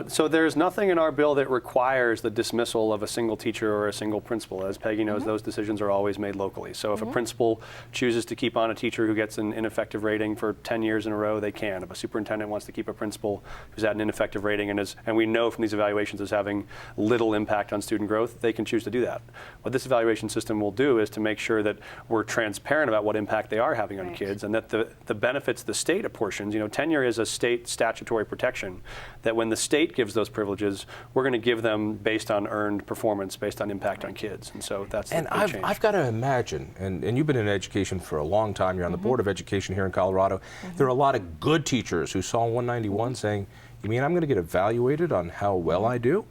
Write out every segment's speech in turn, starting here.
So there's nothing in our bill that requires the dismissal of a single teacher or a single principal. As Peggy knows, those decisions are always made locally. So if a principal chooses to keep on a teacher who gets an ineffective rating for 10 years in a row, they can. If a superintendent wants to keep a principal who's had an ineffective rating and we know from these evaluations is having little impact on student growth, they can choose to do that. What this evaluation system will do is to make sure that we're transparent about what impact they are having on kids, and that the benefits the state apportions, tenure is a state statutory protection, that when the state gives those privileges, we're going to give them based on earned performance, based on impact on kids. And so that's the big change. I've got to imagine, and you've been in education for a long time, you're on the Board of Education here in Colorado, there are a lot of good teachers who saw 191 saying, you mean I'm going to get evaluated on how well I do?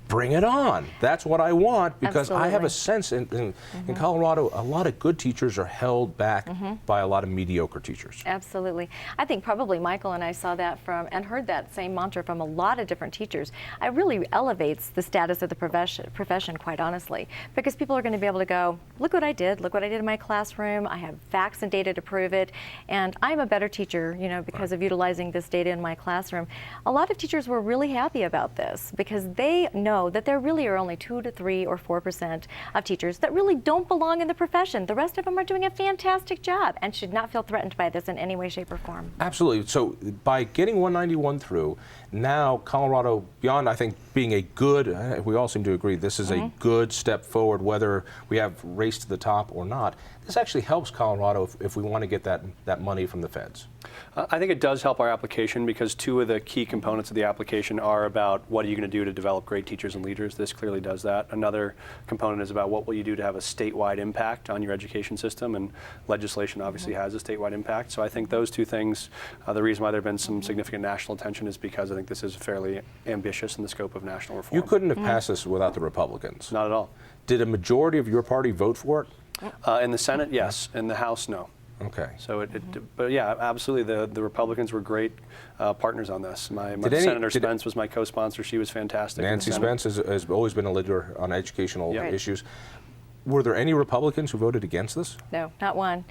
Bring it on. That's what I want, because I have a sense in Colorado, a lot of good teachers are held back by a lot of mediocre teachers. Absolutely. I think probably Michael and I saw that and heard that same mantra from a lot of different teachers. It really elevates the status of the profession, quite honestly, because people are going to be able to go, look what I did in my classroom, I have facts and data to prove it, and I'm a better teacher, because of utilizing this data in my classroom. A lot of teachers were really happy about this because they know that there really are only 2 to 3 or 4% of teachers that really don't belong in the profession. The rest of them are doing a fantastic job and should not feel threatened by this in any way, shape, or form. Absolutely. So by getting 191 through, now Colorado, beyond I think being a good, we all seem to agree this is a good step forward, whether we have race to the top or not. This actually helps Colorado if we want to get that money from the feds. I think it does help our application, because 2 of the key components of the application are about what are you going to do to develop great teachers and leaders. This clearly does that. Another component is about what will you do to have a statewide impact on your education system, and legislation obviously has a statewide impact. So I think those 2 things, the reason why there have been some significant national attention is because I think this is fairly ambitious in the scope of national reform. You couldn't have passed this without the Republicans. Not at all. Did a majority of your party vote for it? In the Senate, yes. In the House, no. Okay. So but yeah, absolutely, the Republicans were great partners on this. Senator Spence was my co-sponsor. She was fantastic. Nancy Spence has always been a leader on educational issues. Were there any Republicans who voted against this? No, not one.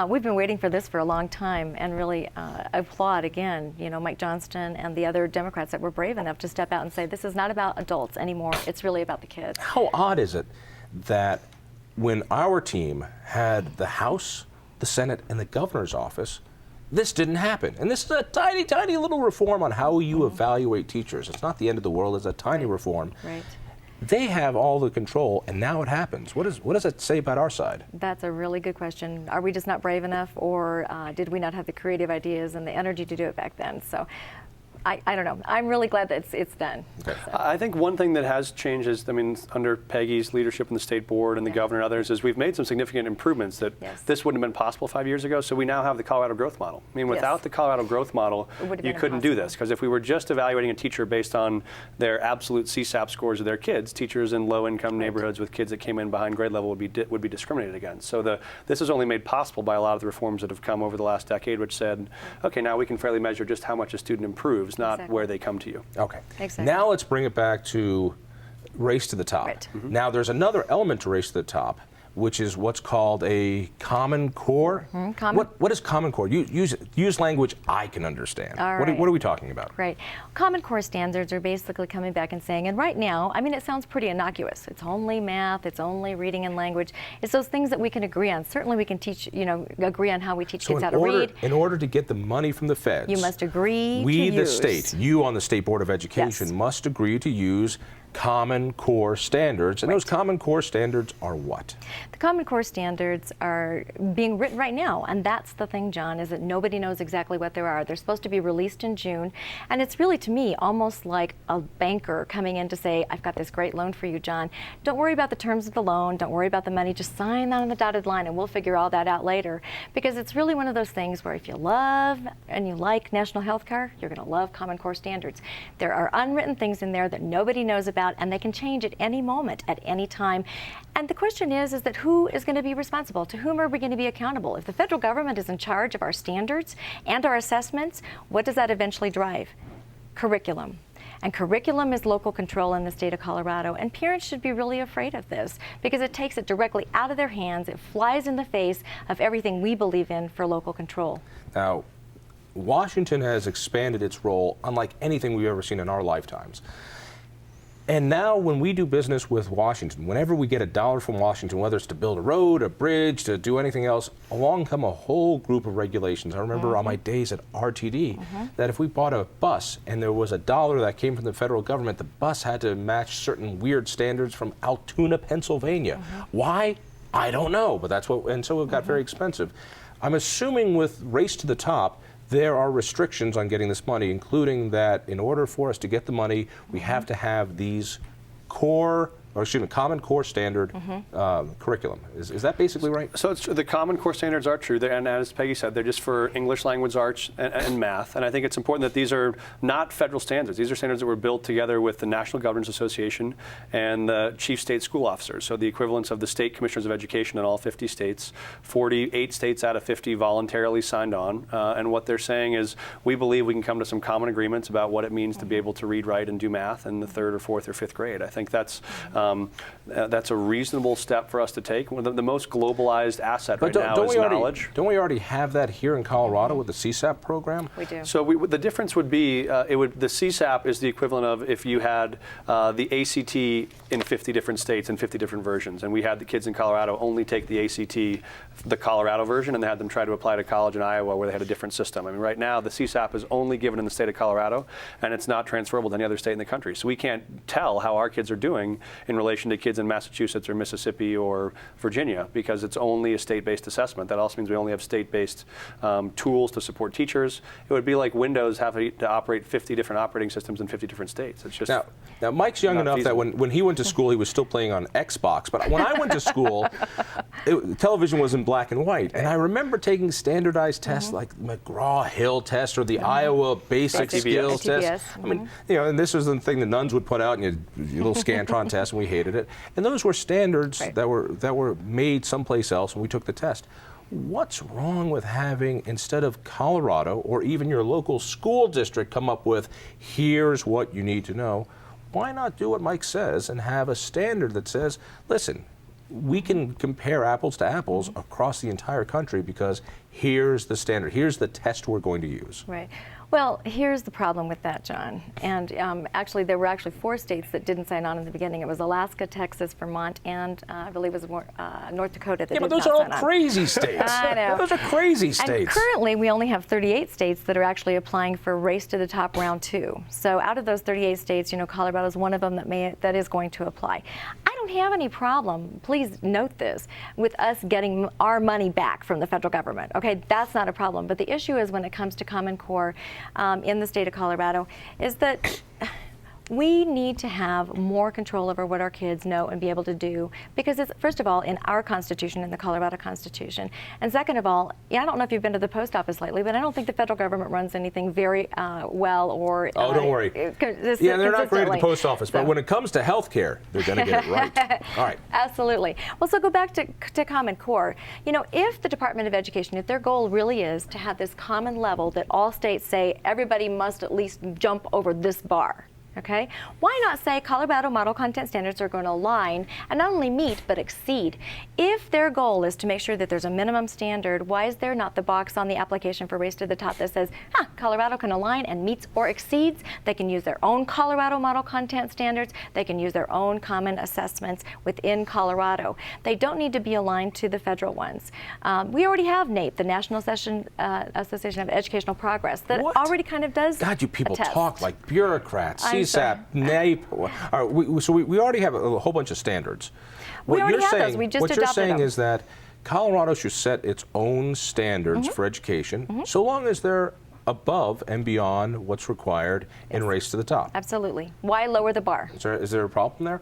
We've been waiting for this for a long time, and really applaud again, Mike Johnston and the other Democrats that were brave enough to step out and say this is not about adults anymore. It's really about the kids. How odd is it that when our team had the House, the Senate, and the governor's office, this didn't happen? And this is a tiny, tiny little reform on how you evaluate teachers. It's not the end of the world. It's a tiny reform. Right. They have all the control, and now it happens. What does it say about our side? That's a really good question. Are we just not brave enough, or did we not have the creative ideas and the energy to do it back then? So I don't know. I'm really glad that it's done. Okay. So. I think one thing that has changed is, under Peggy's leadership in the state board and the governor and others, is we've made some significant improvements that this wouldn't have been possible 5 years ago. So we now have the Colorado Growth Model. Without the Colorado Growth Model, you couldn't do this, because if we were just evaluating a teacher based on their absolute CSAP scores of their kids, teachers in low-income neighborhoods with kids that came in behind grade level would be discriminated against. So this is only made possible by a lot of the reforms that have come over the last decade, which said, okay, now we can fairly measure just how much a student improves, not where they come to you. Okay. Exactly. Now let's bring it back to race to the top. Right. Now there's another element to race to the top, which is what's called a Common Core. What is Common Core? Use language I can understand. All What right. are we talking about? Right. Common Core standards are basically coming back and saying, and right now, it sounds pretty innocuous. It's only math, it's only reading and language. It's those things that we can agree on. Certainly we can teach, agree on how we teach kids how to read. In order to get the money from the feds, you must agree we, the state, you on the State Board of Education, must agree to use Common Core standards. And those Common Core standards are what? The Common Core standards are being written right now, and that's the thing, John, is that nobody knows exactly what they are. They're supposed to be released in June, and it's really, to me, almost like a banker coming in to say, I've got this great loan for you, John. Don't worry about the terms of the loan, don't worry about the money, just sign that on the dotted line and we'll figure all that out later. Because it's really one of those things where if you love and you like national health care, you're going to love Common Core standards. There are unwritten things in there that nobody knows about, and they can change at any moment, at any time. And the question is that who is going to be responsible? To whom are we going to be accountable? If the federal government is in charge of our standards and our assessments, what does that eventually drive? Curriculum. And curriculum is local control in the state of Colorado, and parents should be really afraid of this because it takes it directly out of their hands. It flies in the face of everything we believe in for local control. Now, Washington has expanded its role unlike anything we've ever seen in our lifetimes. And now when we do business with Washington, whenever we get a dollar from Washington, whether it's to build a road, a bridge, to do anything else, along come a whole group of regulations. I remember on my days at RTD that if we bought a bus and there was a dollar that came from the federal government, the bus had to match certain weird standards from Altoona, Pennsylvania. Why? I don't know, but that's what, and so it got very expensive. I'm assuming with Race to the Top, there are restrictions on getting this money, including that in order for us to get the money, we have to have these Common Core standard curriculum. Is that basically right? So the Common Core standards are true, and as Peggy said, they're just for English language arts and math. And I think it's important that these are not federal standards. These are standards that were built together with the National Governors Association and the chief state school officers, so the equivalents of the state commissioners of education in all 50 states. 48 states out of 50 voluntarily signed on. And what they're saying is, we believe we can come to some common agreements about what it means to be able to read, write, and do math in the 3rd or 4th or 5th grade. I think that's a reasonable step for us to take. The most globalized asset right now is knowledge. Don't we already have that here in Colorado with the CSAP program? We do. So the difference would be, the CSAP is the equivalent of if you had the ACT in 50 different states and 50 different versions, and we had the kids in Colorado only take the ACT, the Colorado version, and they had them try to apply to college in Iowa where they had a different system. I mean, right now the CSAP is only given in the state of Colorado, and it's not transferable to any other state in the country. So we can't tell how our kids are doing in relation to kids in Massachusetts or Mississippi or Virginia, because it's only a state-based assessment. That also means we only have state-based tools to support teachers. It would be like Windows having to operate 50 different operating systems in 50 different states. It's just now Mike's young enough that when he went to school, he was still playing on Xbox. But when I went to school, television was in black and white, and I remember taking standardized tests like McGraw-Hill test or the Iowa Basic Skills test. I mean, and this was the thing the nuns would put out, and your little Scantron test, and we hated it. And those were standards that were made someplace else, and we took the test. What's wrong with having, instead of Colorado or even your local school district come up with, here's what you need to know, why not do what Mike says and have a standard that says, listen, we can compare apples to apples across the entire country because here's the standard, here's the test we're going to use. Right. Well, here's the problem with that, John. And actually, there were 4 states that didn't sign on in the beginning. It was Alaska, Texas, Vermont, and I believe it was North Dakota that did not sign on. Yeah, but those are all crazy states. I know. Those are crazy states. And currently, we only have 38 states that are actually applying for Race to the Top Round 2. So out of those 38 states, Colorado is one of them that is going to apply. I don't have any problem, please note this, with us getting our money back from the federal government. Okay, that's not a problem. But the issue is when it comes to Common Core in the state of Colorado is that we need to have more control over what our kids know and be able to do, because it's, first of all, in our Constitution, in the Colorado Constitution, and second of all, I don't know if you've been to the post office lately, but I don't think the federal government runs anything very well or... Oh, don't worry. Yeah, they're not great at the post office, but when it comes to health care, they're going to get it right. All right. Absolutely. Well, so go back to Common Core. If the Department of Education, if their goal really is to have this common level that all states say everybody must at least jump over this bar, okay? Why not say Colorado model content standards are going to align and not only meet but exceed? If their goal is to make sure that there's a minimum standard, why is there not the box on the application for Race to the Top that says, Colorado can align and meets or exceeds? They can use their own Colorado model content standards. They can use their own common assessments within Colorado. They don't need to be aligned to the federal ones. We already have NAEP, the National Association of Educational Progress, that already kind of does God, you people attest. Talk like bureaucrats. CSAP, NAEP. So we already have a whole bunch of standards. We already have those. We just what adopted you're saying them. is that Colorado should set its own standards for education, so long as they're above and beyond what's required in Race to the Top. Absolutely. Why lower the bar? Is there a problem there?